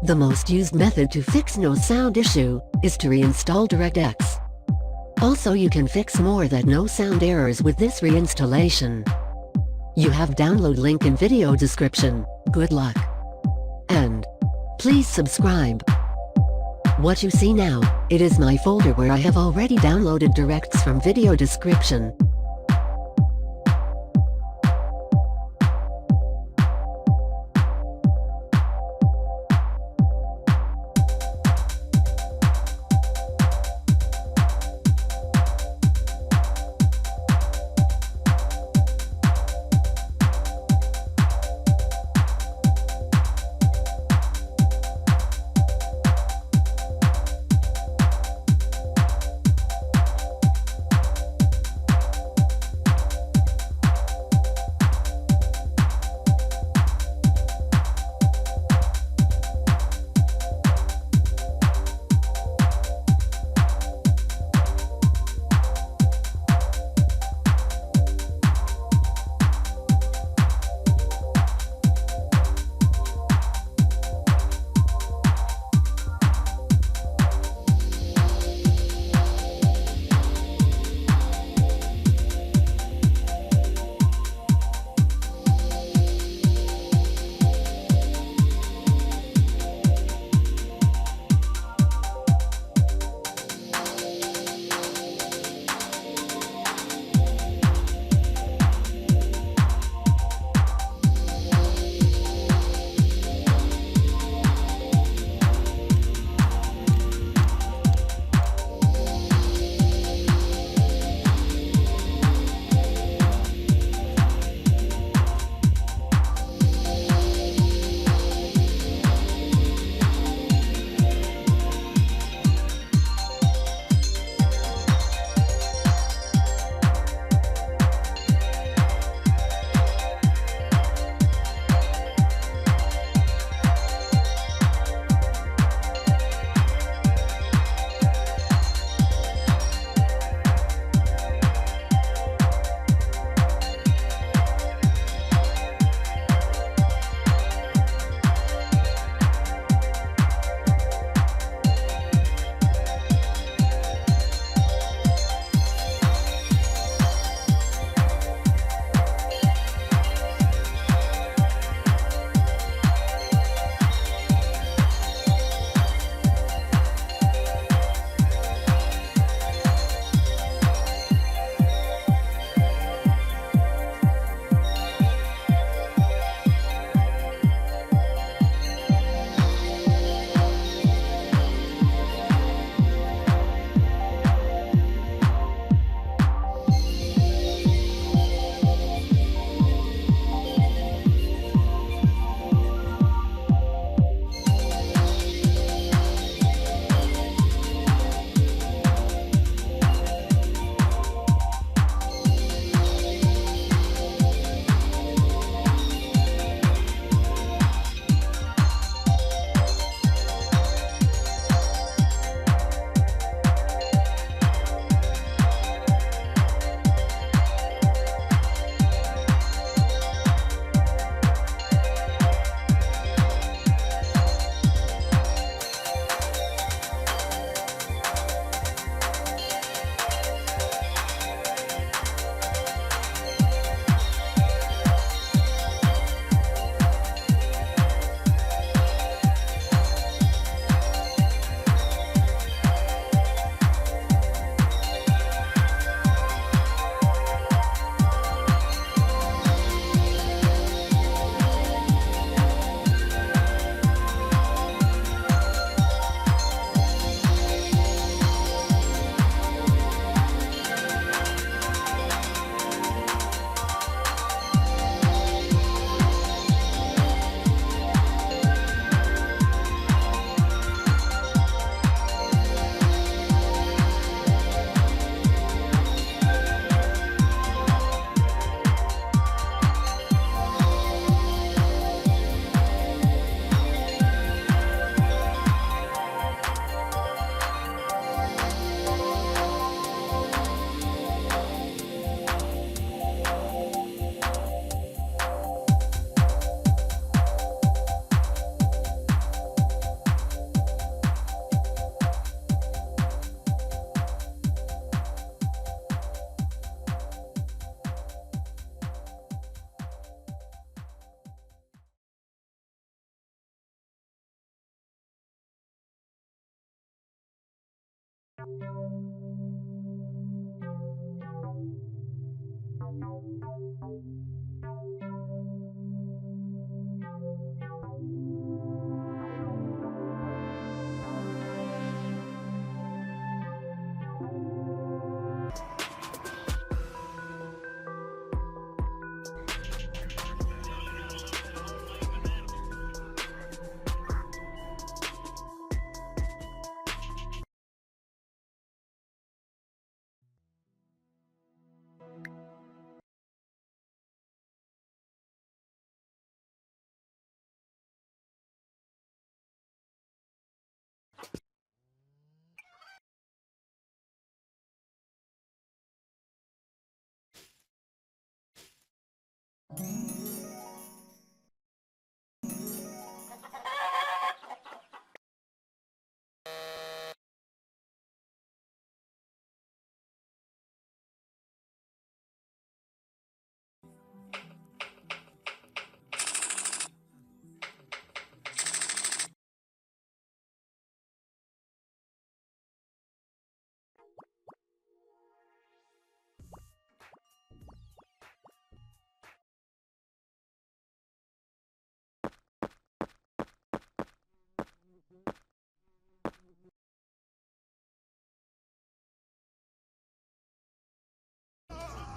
The most used method to fix no sound issue is to reinstall DirextX. Also, you can fix more than no sound errors with this reinstallation. You have download link in video description. Good luck. And please subscribe. What you see now, it is my folder where I have already downloaded DirextX from video description.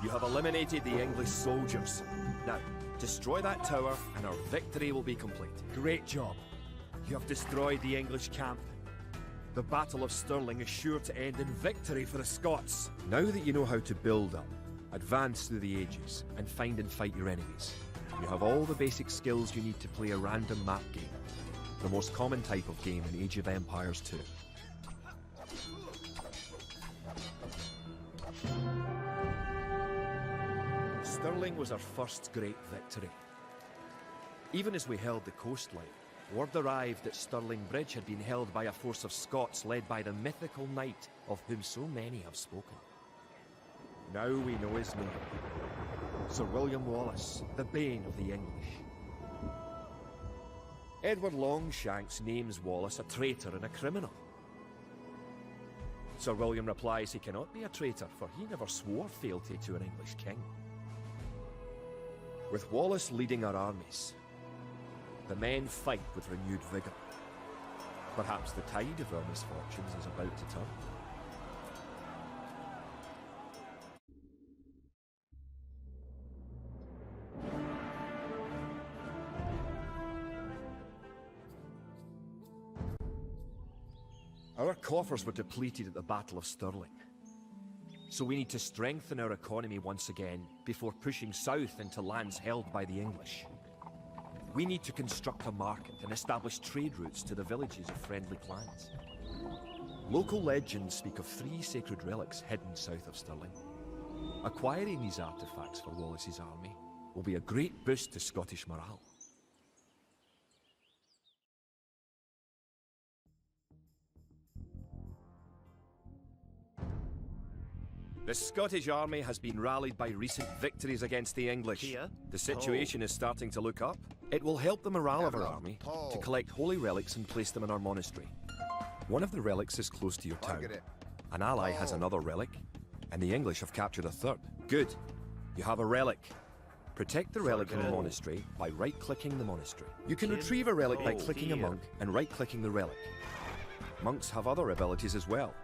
You have eliminated the English soldiers. Now, destroy that tower and our victory will be complete. Great job. You have destroyed the English camp. The Battle of Stirling is sure to end in victory for the Scots. Now that you know how to build up, advance through the ages, and find and fight your enemies, you have all the basic skills you need to play a random map game, the most common type of game in Age of Empires 2. Stirling was our first great victory. Even as we held the coastline, word arrived that Stirling Bridge had been held by a force of Scots led by the mythical knight of whom so many have spoken. Now we know his name. Sir William Wallace, the bane of the English. Edward Longshanks names Wallace a traitor and a criminal. Sir William replies he cannot be a traitor, for he never swore fealty to an English king. With Wallace leading our armies, the men fight with renewed vigour. Perhaps the tide of our misfortunes is about to turn. Our coffers were depleted at the Battle of Stirling, so we need to strengthen our economy once again before pushing south into lands held by the English. We need to construct a market and establish trade routes to the villages of friendly clans. Local legends speak of 3 sacred relics hidden south of Stirling. Acquiring these artifacts for Wallace's army will be a great boost to Scottish morale. The Scottish army has been rallied by recent victories against the English. Here? The situation is starting to look up. It will help the morale of our army to collect holy relics and place them in our monastery. One of the relics is close to your town. An ally has another relic, and the English have captured a third. Good. You have a relic. Protect the relic in the monastery by right-clicking the monastery. You can retrieve a relic by clicking a monk and right-clicking the relic. Monks have other abilities as well.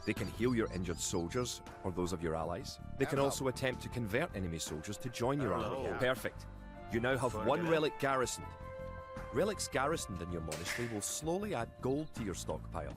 They can heal your injured soldiers, or those of your allies. They can also attempt to convert enemy soldiers to join your army. Perfect. You now have one relic garrisoned. Relics garrisoned in your monastery will slowly add gold to your stockpile.